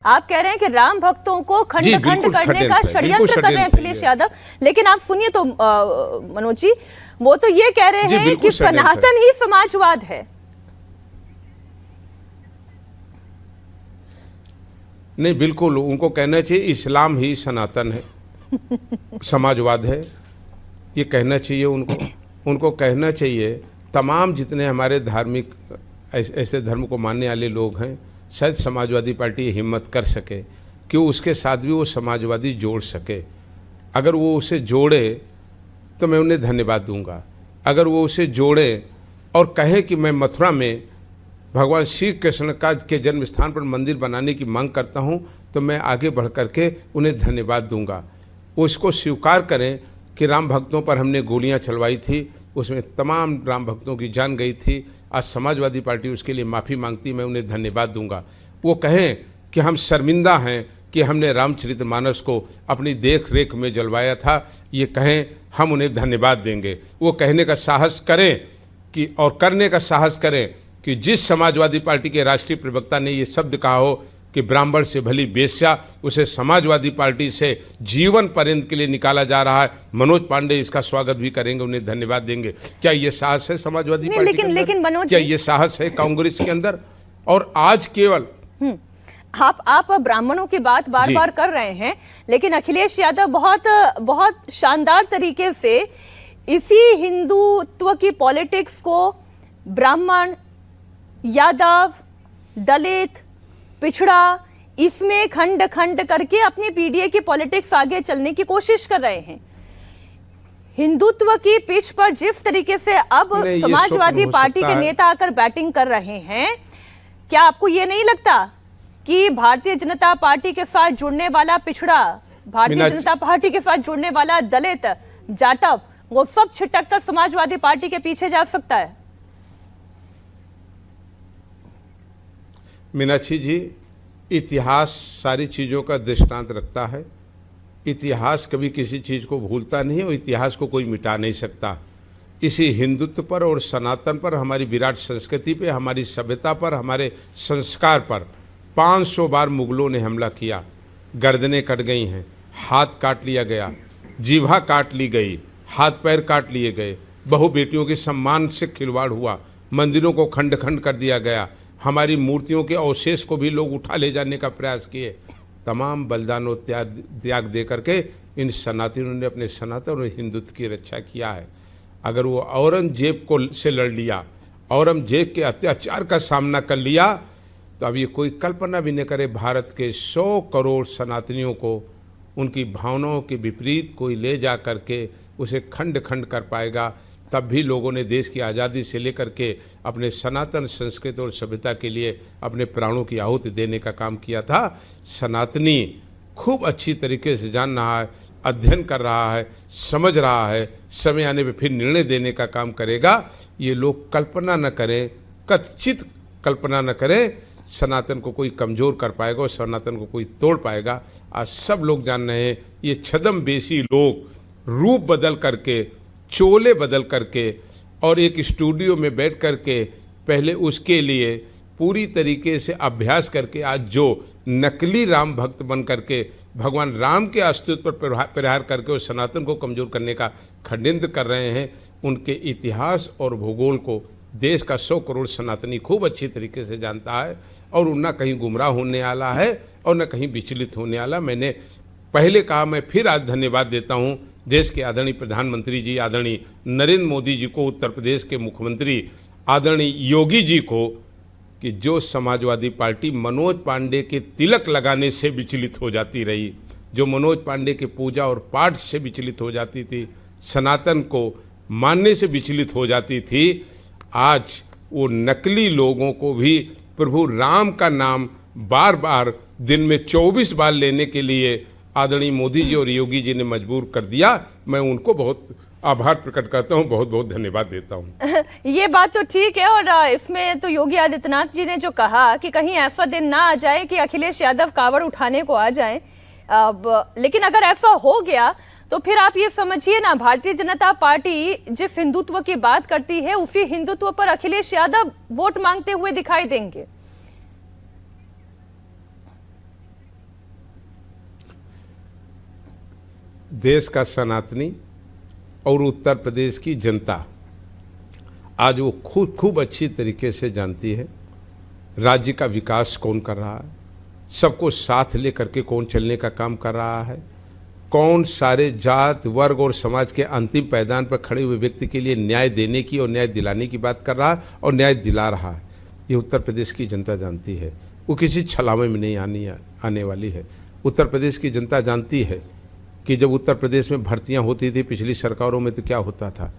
आप कह रहे हैं कि राम भक्तों को खंड खंड करने का षड्यंत्र कर रहे हैं अखिलेश यादव, लेकिन आप सुनिए तो मनोज जी, वो तो ये कह रहे हैं कि सनातन ही समाजवाद है। नहीं, बिल्कुल उनको कहना चाहिए इस्लाम ही सनातन है, समाजवाद है, ये कहना चाहिए उनको कहना चाहिए तमाम जितने हमारे धार्मिक ऐसे धर्म को मानने वाले लोग हैं, शायद समाजवादी पार्टी ये हिम्मत कर सके कि उसके साथ भी वो समाजवादी जोड़ सके। अगर वो उसे जोड़े तो मैं उन्हें धन्यवाद दूंगा। अगर वो उसे जोड़े और कहे कि मैं मथुरा में भगवान श्री कृष्ण का के जन्म स्थान पर मंदिर बनाने की मांग करता हूं, तो मैं आगे बढ़ करके उन्हें धन्यवाद दूंगा। वो इसको स्वीकार करें कि राम भक्तों पर हमने गोलियां चलवाई थी, उसमें तमाम राम भक्तों की जान गई थी। आज समाजवादी पार्टी उसके लिए माफ़ी मांगती, मैं उन्हें धन्यवाद दूंगा। वो कहें कि हम शर्मिंदा हैं कि हमने रामचरितमानस को अपनी देख रेख में जलवाया था, ये कहें, हम उन्हें धन्यवाद देंगे। वो कहने का साहस करें कि और करने का साहस करें कि जिस समाजवादी पार्टी के राष्ट्रीय प्रवक्ता ने ये शब्द कहा हो कि ब्राह्मण से भली बेश्या, उसे समाजवादी पार्टी से जीवन पर्यंत के लिए निकाला जा रहा है। मनोज पांडे इसका स्वागत भी करेंगे, उन्हें धन्यवाद देंगे। क्या ये साहस है समाजवादी पार्टी के अंदर? लेकिन मनोज, क्या ये साहस है कांग्रेस के अंदर? और आज केवल आप ब्राह्मणों की बात बार बार कर रहे हैं, लेकिन अखिलेश यादव बहुत शानदार तरीके से इसी हिंदुत्व की पॉलिटिक्स को ब्राह्मण, यादव, दलित, पिछड़ा, इसमें खंड खंड करके अपनी पीडीए की पॉलिटिक्स आगे चलने की कोशिश कर रहे हैं। हिंदुत्व की पिच पर जिस तरीके से अब समाजवादी पार्टी के नेता आकर बैटिंग कर रहे हैं, क्या आपको यह नहीं लगता कि भारतीय जनता पार्टी के साथ जुड़ने वाला पिछड़ा, भारतीय जनता पार्टी के साथ जुड़ने वाला दलित, जाटव, वो सब छिटक कर समाजवादी पार्टी के पीछे जा सकता है? मीनाक्षी जी, इतिहास सारी चीज़ों का दृष्टांत रखता है। इतिहास कभी किसी चीज़ को भूलता नहीं और इतिहास को कोई मिटा नहीं सकता। इसी हिंदुत्व पर और सनातन पर, हमारी विराट संस्कृति पे, हमारी सभ्यता पर, हमारे संस्कार पर 500 बार मुगलों ने हमला किया। गर्दनें कट गई हैं, हाथ काट लिया गया, जीवा काट ली गई, हाथ पैर काट लिए गए, बहु बेटियों के सम्मान से खिलवाड़ हुआ, मंदिरों को खंड खंड कर दिया गया, हमारी मूर्तियों के अवशेष को भी लोग उठा ले जाने का प्रयास किए। तमाम बलिदानों त्याग दे करके इन सनातनियों ने अपने सनातन और हिंदुत्व की रक्षा किया है। अगर वो औरंगजेब से लड़ लिया, औरंगजेब के अत्याचार का सामना कर लिया, तो अब ये कोई कल्पना भी न करे भारत के 100 करोड़ सनातनियों को उनकी भावनाओं के विपरीत कोई ले जा करके उसे खंड खंड कर पाएगा। तब भी लोगों ने देश की आज़ादी से लेकर के अपने सनातन संस्कृति और सभ्यता के लिए अपने प्राणों की आहुति देने का काम किया था। सनातनी खूब अच्छी तरीके से जान रहा है, अध्ययन कर रहा है, समझ रहा है, समय आने पे फिर निर्णय देने का काम करेगा। ये लोग कल्पना न करें, कच्चित कल्पना न करें सनातन को कोई कमज़ोर कर पाएगा और सनातन को कोई तोड़ पाएगा। आज सब लोग जान रहे हैं ये छद्मवेशी लोग रूप बदल करके, चोले बदल करके और एक स्टूडियो में बैठ करके पहले उसके लिए पूरी तरीके से अभ्यास करके आज जो नकली राम भक्त बन करके भगवान राम के अस्तित्व पर प्रहार करके उस सनातन को कमज़ोर करने का षड्यंत्र कर रहे हैं, उनके इतिहास और भूगोल को देश का 100 करोड़ सनातनी खूब अच्छी तरीके से जानता है और न कहीं गुमराह होने वाला है और न कहीं विचलित होने वाला। मैंने पहले कहा, मैं फिर आज धन्यवाद देता हूँ देश के आदरणीय प्रधानमंत्री जी, आदरणीय नरेंद्र मोदी जी को, उत्तर प्रदेश के मुख्यमंत्री आदरणीय योगी जी को, कि जो समाजवादी पार्टी मनोज पांडे के तिलक लगाने से विचलित हो जाती रही, जो मनोज पांडे के पूजा और पाठ से विचलित हो जाती थी, सनातन को मानने से विचलित हो जाती थी, आज वो नकली लोगों को भी प्रभु राम का नाम बार बार दिन में 24 बार लेने के लिए आदरणीय मोदी जी और योगी जी ने मजबूर कर दिया। मैं उनको बहुत आभार प्रकट करता हूं, बहुत बहुत धन्यवाद देता हूं। ये बात तो ठीक है, और इसमें तो योगी आदित्यनाथ जी ने जो कहा कि कहीं ऐसा दिन ना आ जाए कि अखिलेश यादव कावड़ उठाने को आ जाए, लेकिन अगर ऐसा हो गया तो फिर आप ये समझिए ना, भारतीय जनता पार्टी जिस हिंदुत्व की बात करती है उसी हिंदुत्व पर अखिलेश यादव वोट मांगते हुए दिखाई देंगे। देश का सनातनी और उत्तर प्रदेश की जनता आज वो खूब अच्छी तरीके से जानती है राज्य का विकास कौन कर रहा है, सबको साथ लेकर के कौन चलने का काम कर रहा है, कौन सारे जात वर्ग और समाज के अंतिम पायदान पर खड़े हुए व्यक्ति के लिए न्याय देने की और न्याय दिलाने की बात कर रहा है और न्याय दिला रहा है। ये उत्तर प्रदेश की जनता जानती है, वो किसी छलावे में नहीं आने वाली है। उत्तर प्रदेश की जनता जानती है कि जब उत्तर प्रदेश में भर्तियां होती थी पिछली सरकारों में तो क्या होता था।